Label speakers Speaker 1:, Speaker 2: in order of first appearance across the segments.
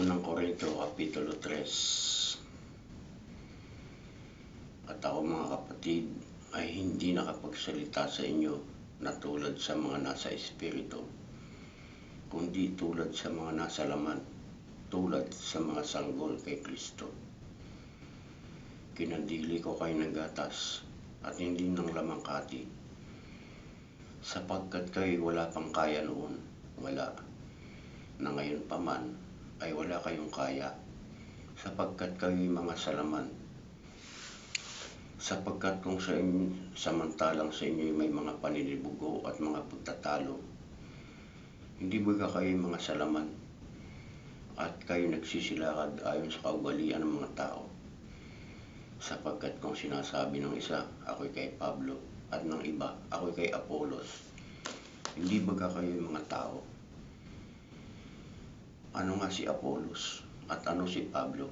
Speaker 1: Unang Korinto, Kapitulo 3. At ako, mga kapatid, ay hindi nakapagsalita sa inyo na tulad sa mga nasa espiritu, kundi tulad sa mga nasa laman, tulad sa mga sanggol kay Kristo. Kinandili ko kayo ng gatas at hindi ng lamangkati, sapagkat kayo wala pang kaya noon, wala, na ngayon pa man ay wala kayong kaya, sapagkat kayo'y mga salaman. Sapagkat kung samantalang sa inyo may mga paninibugo at mga pagtatalo, hindi ba kayo'y mga salaman at kayo nagsisilakad ayon sa kaugalian ng mga tao? Sapagkat kung sinasabi ng isa, ako'y kay Pablo, at ng iba, ako'y kay Apolos, hindi ba kayo'y mga tao? Ano nga si Apolos at ano si Pablo?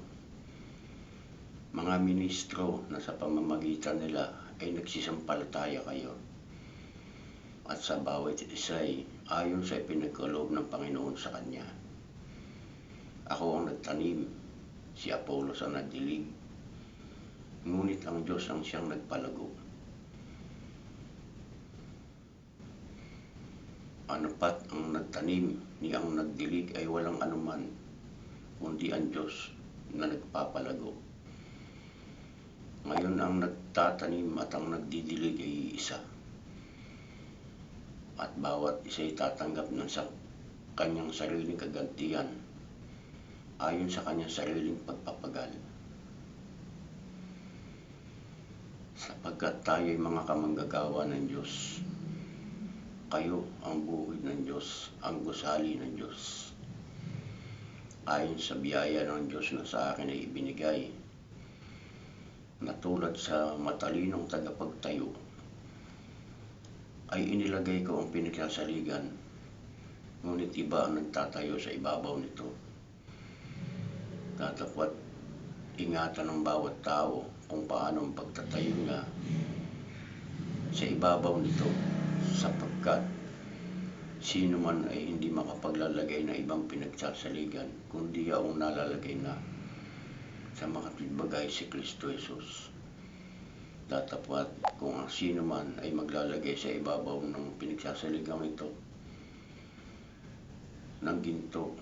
Speaker 1: Mga ministro na sa pamamagitan nila ay nagsisampalataya kayo, at sa bawat isa ay ayon sa ipinagkaloob ng Panginoon sa kanya. Ako ang nagtanim, si Apolos ang nagdilig, ngunit ang Diyos ang siyang nagpalago. Anupat ang nagtanim ni ang nagdilig ay walang anuman, kundi ang Diyos na nagpapalago. Ngayon ang nagtatanim at ang nagdidilig ay isa, at bawat isa ay tatanggap ng kanyang sariling kagantihan ayon sa kanyang sariling pagpapagal. Sapagkat tayo ay mga kamanggagawa ng Diyos, kayo ang buhid ng Diyos, ang gusali ng Diyos, ayon sa biyaya ng Diyos na sa akin ay ibinigay, na tulad sa matalinong tagapagtayo, ay inilagay ko ang pinagsasaligan, ngunit iba ang nagtatayo sa ibabaw nito. Datapwat ingatan ng bawat tao kung paano ang pagtatayo niya sa ibabaw nito, sapagkat sino man ay hindi makapaglalagay ng ibang pinagsasaligan, kundi ang nalalagay na sa makatwidbagay si Kristo Jesus. Datapwat kung ang sino man ay maglalagay sa ibabaw ng pinagsasaligang ito ng ginto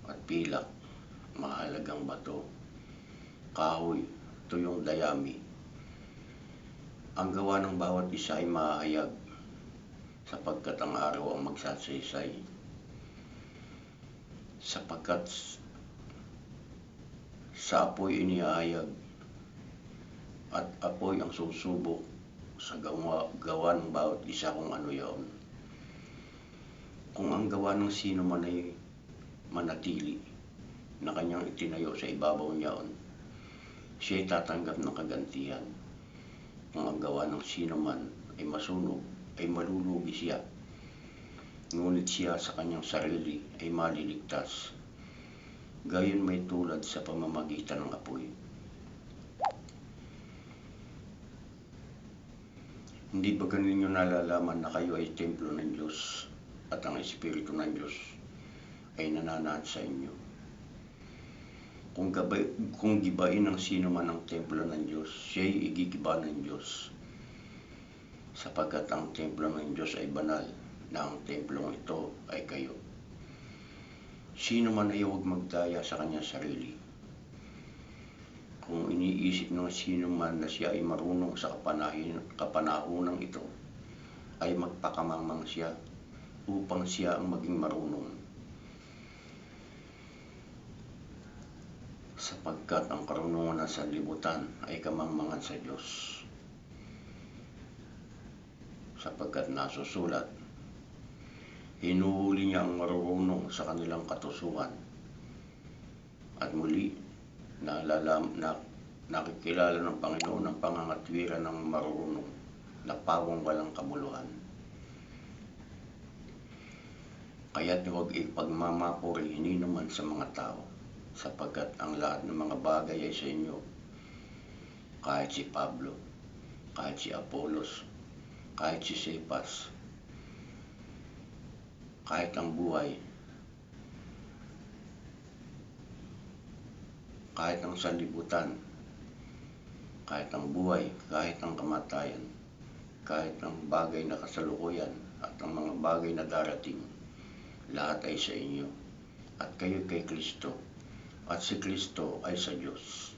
Speaker 1: at pilak, mahalagang bato, kahoy, tuyong dayami, ang gawa ng bawat isa ay mahahayag, sapagkat ang araw ang magsasaysay. Sapagkat sa apoy inihahayag, at apoy ang susubok sa gawa ng bawat isa kung ano yaon. Kung ang gawa ng sino man ay manatili na kanyang itinayo sa ibabaw niyaon, siya ay tatanggap ng kagantihan. Kung ang gawa ng sino man ay masunog, ay malulugi siya, ngunit siya sa kanyang sarili ay maliligtas, gayon may tulad sa pamamagitan ng apoy. Hindi ba ninyo nalalaman na kayo ay templo ng Diyos at ang Espiritu ng Diyos ay nananahan sa inyo? Kung gibain ng sino man ang templo ng Diyos, siya ay igigiba ng Diyos, sapagkat ang templo ng Diyos ay banal, na ang templong ito ay kayo. Sino man ay huwag magdaya sa kanyang sarili. Kung iniisip ng sino man na siya ay marunong sa kapanahunang ito, ay magpakamangmang siya upang siya ang maging marunong. Sapagkat ang karunungan ng sanlibutan ay kamangmangan sa Diyos. Sapagkat nasusulat, hinuhuli niya ang marurunong sa kanilang katusuan. At muli, nakikilala ng Panginoon ang pangangatwiran ng marurunong na pawang walang kabuluhan. Kaya't huwag ipagmamapuri hininuman sa mga tao, sapagkat ang lahat ng mga bagay ay sa inyo, kahit si Pablo, kahit si Apolos, kahit si Cephas, kahit ang buhay, kahit ang sanlibutan, kahit ang buhay, kahit ang kamatayan, kahit ang bagay na kasalukuyan at ang mga bagay na darating, lahat ay sa inyo. At kayo kay Kristo, at si Kristo ay sa Diyos.